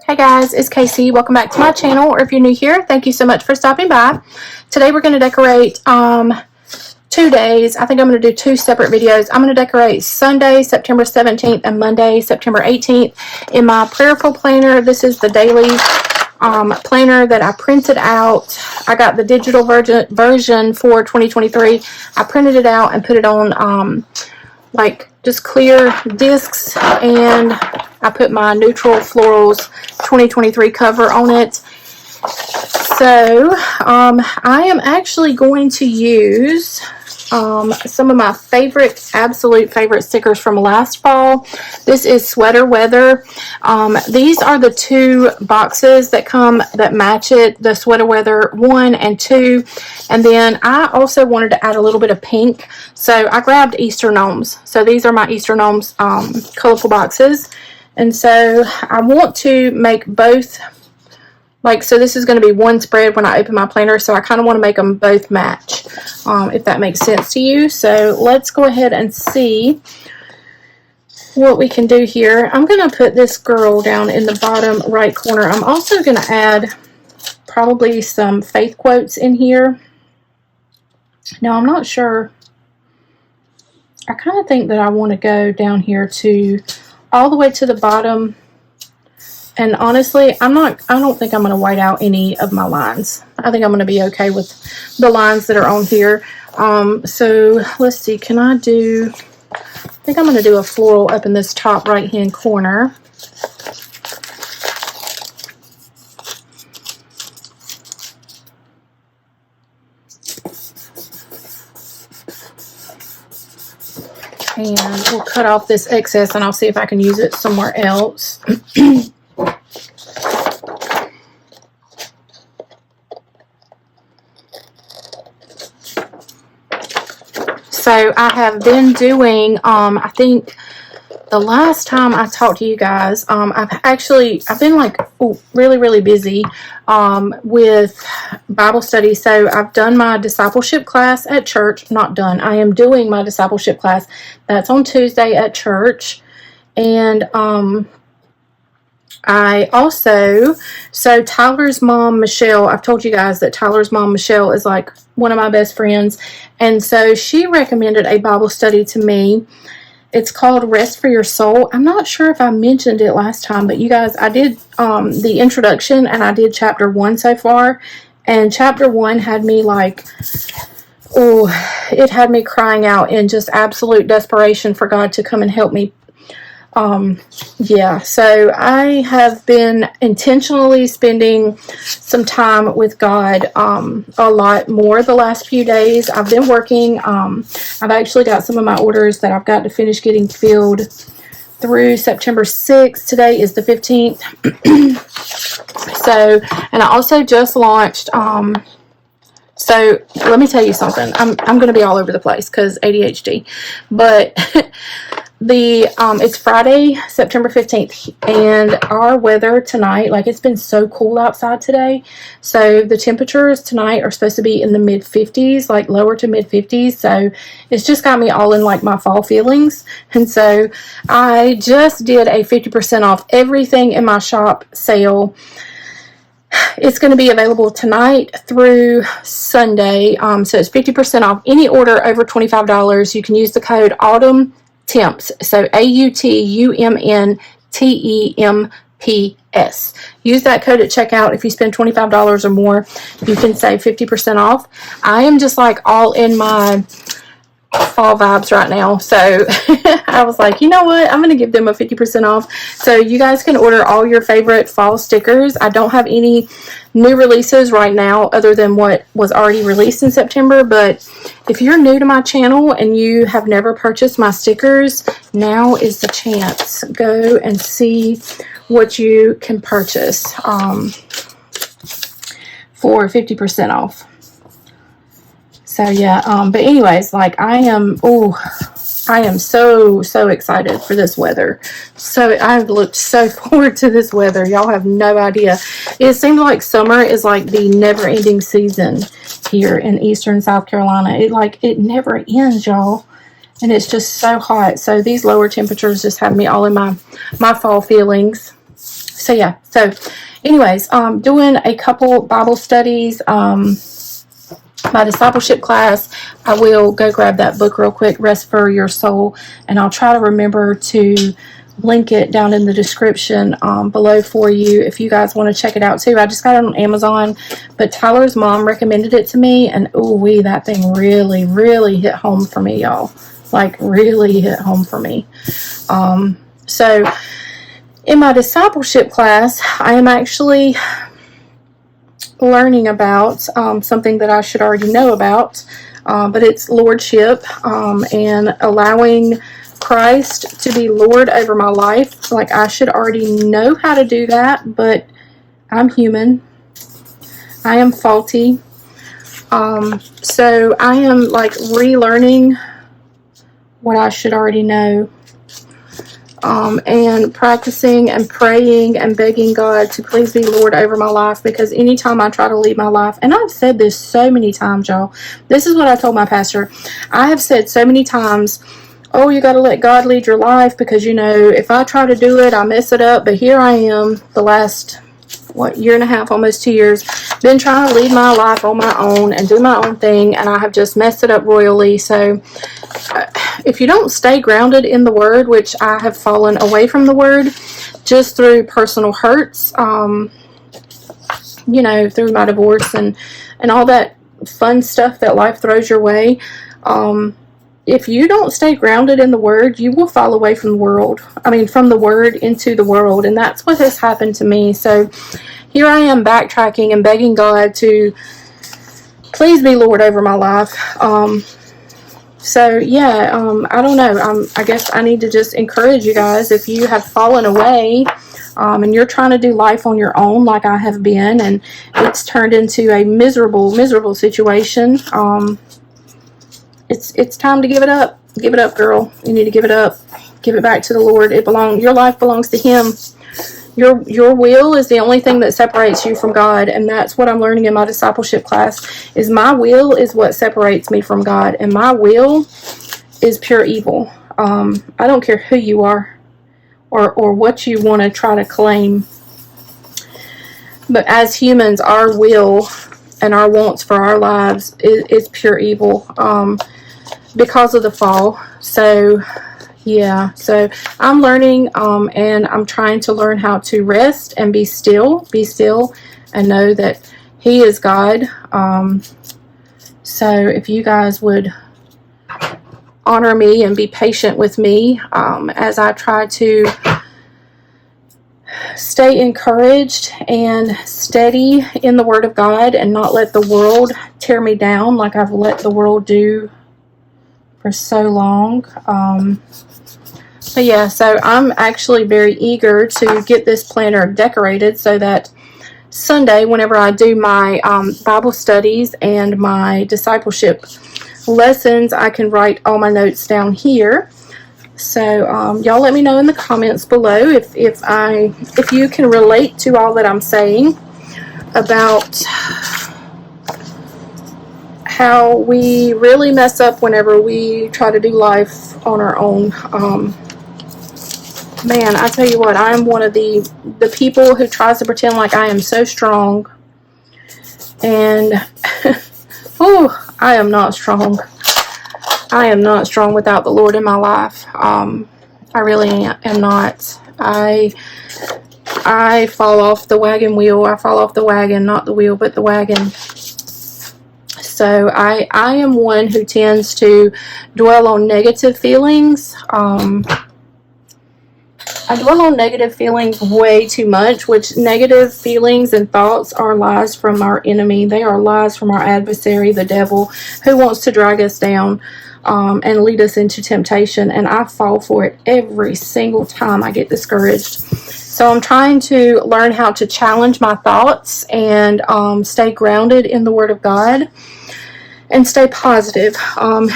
Hey guys, it's Casey. Welcome back to my channel, or if you're new here, thank you so much for stopping by. Today we're going to decorate 2 days. I think I'm going to do 2 separate videos. I'm going to decorate Sunday, September 17th and Monday, September 18th in my Prayerful planner. This is the daily planner that I printed out. I got the digital version for 2023. I printed it out and put it on like just clear discs, and I put my Neutral Florals 2023 cover on it. So I am actually going to use some of my absolute favorite stickers from last fall. This is Sweater Weather. These are the 2 boxes that match it, the Sweater Weather 1 and 2. And then I also wanted to add a little bit of pink, so I grabbed Easter gnomes. So these are my Easter gnomes colorful boxes. And so I want to make both, so this is going to be one spread when I open my planner, so I kind of want to make them both match, if that makes sense to you. So let's go ahead and see what we can do here. I'm going to put this girl down in the bottom right corner. I'm also going to add probably some faith quotes in here. Now, I'm not sure. I kind of think that I want to go down here to all the way to the bottom. And honestly, I don't think I'm going to white out any of my lines. I think I'm going to be okay with the lines that are on here. So let's see, I think I'm going to do a floral up in this top right hand corner. And we'll cut off this excess and I'll see if I can use it somewhere else. So I have been doing, I think the last time I talked to you guys, I've been like really busy with Bible study. So I've done my discipleship class at church. Not done. I am doing my discipleship class. That's on Tuesday at church. And so Tyler's mom, Michelle, I've told you guys that Tyler's mom, Michelle, is like one of my best friends. And so she recommended a Bible study to me. It's called Rest for Your Soul. I'm not sure if I mentioned it last time, but you guys, I did the introduction and I did chapter 1 so far. And chapter 1 had me like, it had me crying out in just absolute desperation for God to come and help me. Yeah, so I have been intentionally spending some time with God a lot more the last few days. I've been working. I've actually got some of my orders that I've got to finish getting filled through September 6th. Today is the 15th. So, and I also just launched, so let me tell you something. I'm going to be all over the place because ADHD, but it's Friday, September 15th, and our weather tonight, like, it's been so cool outside today. So the temperatures tonight are supposed to be in the mid 50s, like lower to mid 50s. So it's just got me all in like my fall feelings. And so I just did a 50% off everything in my shop sale. It's going to be available tonight through Sunday. So it's 50% off any order over $25. You can use the code AUTUMNTEMPS. So AUTUMNTEMPS. Use that code at checkout. If you spend $25 or more, you can save 50% off. I am just like all in my fall vibes right now. So I was like, you know what? I'm going to give them a 50% off. So you guys can order all your favorite fall stickers. I don't have any new releases right now other than what was already released in September. But if you're new to my channel and you have never purchased my stickers, now is the chance. Go and see what you can purchase for 50% off. So yeah, but anyways, like I am so excited for this weather. So I've looked so forward to this weather. Y'all have no idea. It seems like summer is like the never-ending season here in eastern South Carolina. It never ends, y'all. And it's just so hot. So these lower temperatures just have me all in my fall feelings. So yeah, so anyways, doing a couple Bible studies, my discipleship class. I will go grab that book real quick, Rest for Your Soul, and I'll try to remember to link it down in the description below for you if you guys want to check it out too. I just got it on Amazon, but Tyler's mom recommended it to me, and ooh-wee, that thing really, really hit home for me, y'all. Like, really hit home for me. So in my discipleship class, I am actually learning about something that I should already know about, but it's lordship, and allowing Christ to be Lord over my life. Like, I should already know how to do that, but I'm human. I am faulty. So I am like relearning what I should already know, and practicing and praying and begging God to please be Lord over my life, because anytime I try to lead my life, and I've said this so many times, y'all, this is what I told my pastor. I have said so many times, oh, you got to let God lead your life, because, you know, if I try to do it, I mess it up. But here I am, the last, year and a half, almost 2 years, been trying to lead my life on my own and do my own thing, and I have just messed it up royally. So if you don't stay grounded in the Word, which I have fallen away from the Word just through personal hurts, you know, through my divorce and all that fun stuff that life throws your way, if you don't stay grounded in the Word, you will fall away from the world. I mean, from the Word into the world. And that's what has happened to me. So here I am backtracking and begging God to please be Lord over my life. So yeah, I don't know. I guess I need to just encourage you guys, if you have fallen away, and you're trying to do life on your own like I have been, and it's turned into a miserable, miserable situation, it's time to give it up. Give it up, girl. You need to give it up. Give it back to the Lord. Your life belongs to Him. Your will is the only thing that separates you from God, and that's what I'm learning in my discipleship class, is my will is what separates me from God, and my will is pure evil. I don't care who you are or what you want to try to claim, but as humans, our will and our wants for our lives is pure evil, because of the fall. So yeah, so I'm learning, and I'm trying to learn how to rest and be still and know that He is God. So if you guys would honor me and be patient with me, as I try to stay encouraged and steady in the Word of God and not let the world tear me down like I've let the world do for so long. But yeah, so I'm actually very eager to get this planner decorated so that Sunday, whenever I do my Bible studies and my discipleship lessons, I can write all my notes down here. So y'all let me know in the comments below if you can relate to all that I'm saying about how we really mess up whenever we try to do life on our own. Man, I tell you what, I am one of the people who tries to pretend like I am so strong, and oh, I am not strong. I am not strong without the Lord in my life. I really am not. I fall off the wagon wheel. I fall off the wagon, not the wheel, but the wagon. So I am one who tends to dwell on negative feelings. I dwell on negative feelings way too much, which negative feelings and thoughts are lies from our enemy. They are lies from our adversary, the devil, who wants to drag us down and lead us into temptation. And I fall for it every single time I get discouraged. So I'm trying to learn how to challenge my thoughts and stay grounded in the Word of God and stay positive.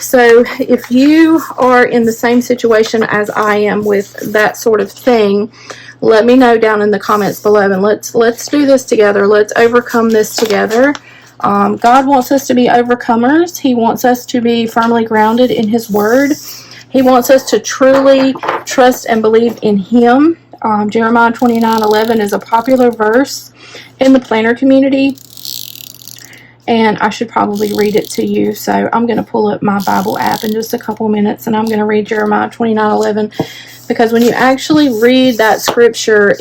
So if you are in the same situation as I am with that sort of thing, let me know down in the comments below, and let's do this together. Let's overcome this together. God wants us to be overcomers. He wants us to be firmly grounded in His Word. He wants us to truly trust and believe in Him Jeremiah 29:11 is a popular verse in the planner community, and I should probably read it to you. So I'm going to pull up my Bible app in just a couple minutes, and I'm going to read Jeremiah 29:11, because when you actually read that scripture,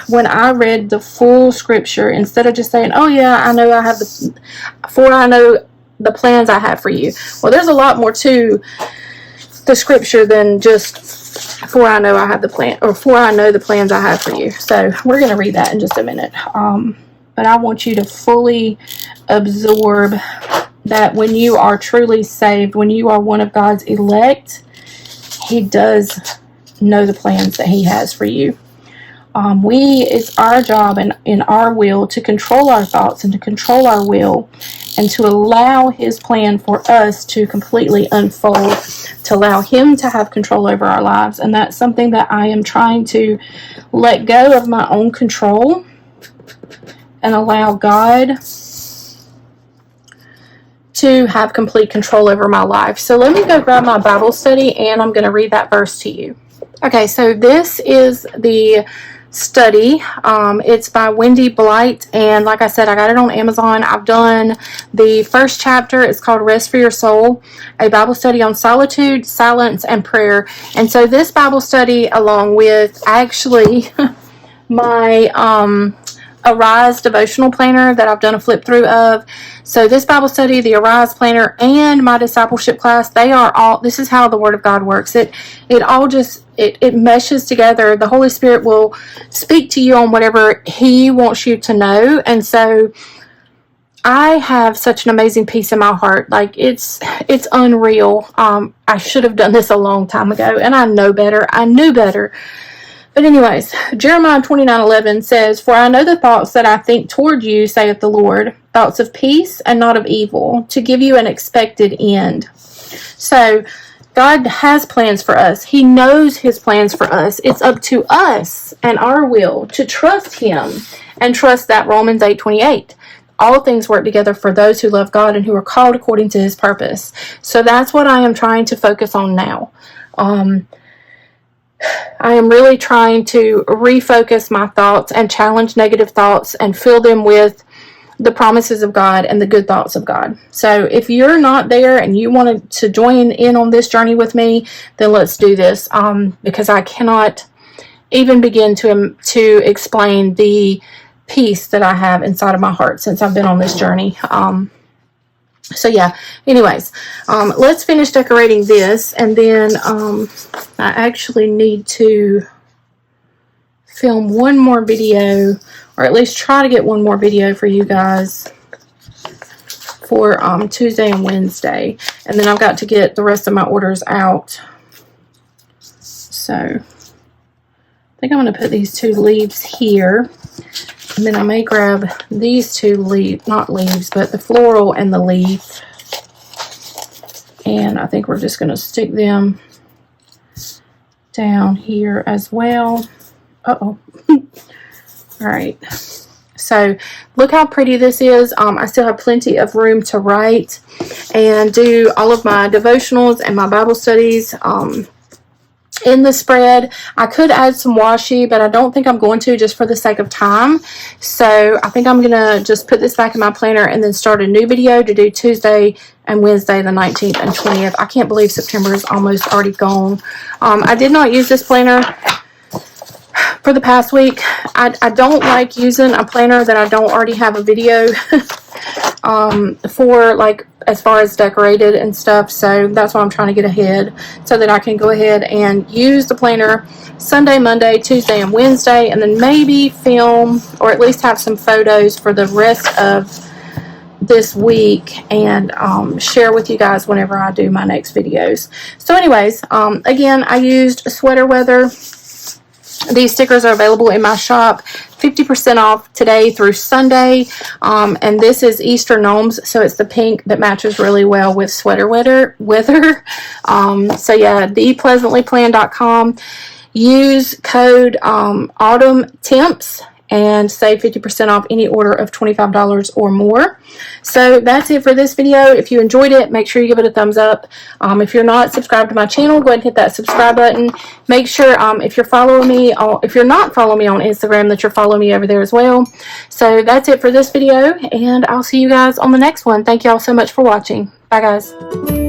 when I read the full scripture, instead of just saying, oh yeah, I know I know the plans I have for you. Well, there's a lot more to the scripture than just for I know I have the plan, or for I know the plans I have for you. So we're going to read that in just a minute. But I want you to fully absorb that when you are truly saved, when you are one of God's elect, He does know the plans that He has for you. It's our job and in our will to control our thoughts and to control our will, and to allow His plan for us to completely unfold, to allow Him to have control over our lives. And that's something that I am trying to let go of my own control and allow God to have complete control over my life. So let me go grab my Bible study, and I'm going to read that verse to you. Okay, so this is the study. It's by Wendy Blight, and like I said, I got it on Amazon. I've done the first chapter. It's called Rest for Your Soul, a Bible study on solitude, silence, and prayer. And so this Bible study, along with actually my Arise devotional planner that I've done a flip through of. So this Bible study, the Arise planner, and my discipleship class, they are all, this is how the Word of God works. It all just, it meshes together. The Holy Spirit will speak to you on whatever He wants you to know. And so I have such an amazing peace in my heart. Like, it's unreal. I should have done this a long time ago, and I know better. I knew better. But anyways, Jeremiah 29:11 says, "For I know the thoughts that I think toward you, saith the Lord, thoughts of peace and not of evil, to give you an expected end." So God has plans for us. He knows His plans for us. It's up to us and our will to trust Him, and trust that Romans 8:28. All things work together for those who love God and who are called according to His purpose. So that's what I am trying to focus on now. I am really trying to refocus my thoughts and challenge negative thoughts and fill them with the promises of God and the good thoughts of God. So if you're not there and you want to join in on this journey with me, then let's do this, because I cannot even begin to explain the peace that I have inside of my heart since I've been on this journey. So yeah, anyways, let's finish decorating this, and then I actually need to film one more video, or at least try to get one more video for you guys for Tuesday and Wednesday, and then I've got to get the rest of my orders out. So I think I'm going to put these two leaves here. And then I may grab these two leaves, not leaves, but the floral and the leaf. And I think we're just going to stick them down here as well. Uh-oh. All right. So look how pretty this is. I still have plenty of room to write and do all of my devotionals and my Bible studies in the spread. I could add some washi, but I don't think I'm going to, just for the sake of time. So I think I'm going to just put this back in my planner and then start a new video to do Tuesday and Wednesday, the 19th and 20th. I can't believe September is almost already gone. I did not use this planner for the past week. I don't like using a planner that I don't already have a video for, like, as far as decorated and stuff. So that's why I'm trying to get ahead, so that I can go ahead and use the planner Sunday, Monday, Tuesday, and Wednesday, and then maybe film, or at least have some photos for the rest of this week, and share with you guys whenever I do my next videos. So anyways, again, I used Sweater Weather. These stickers are available in my shop, 50% off today through Sunday. And this is Easter Gnomes, so it's the pink that matches really well with Sweater Weather. So yeah, thepleasantlyplanned.com. Use code AUTUMNTEMPS, and save 50% off any order of $25 or more. So that's it for this video. If you enjoyed it, make sure you give it a thumbs up. If you're not subscribed to my channel, go ahead and hit that subscribe button. Make sure if you're following me, if you're not following me on Instagram, that you're following me over there as well. So that's it for this video, and I'll see you guys on the next one. Thank you all so much for watching. Bye, guys.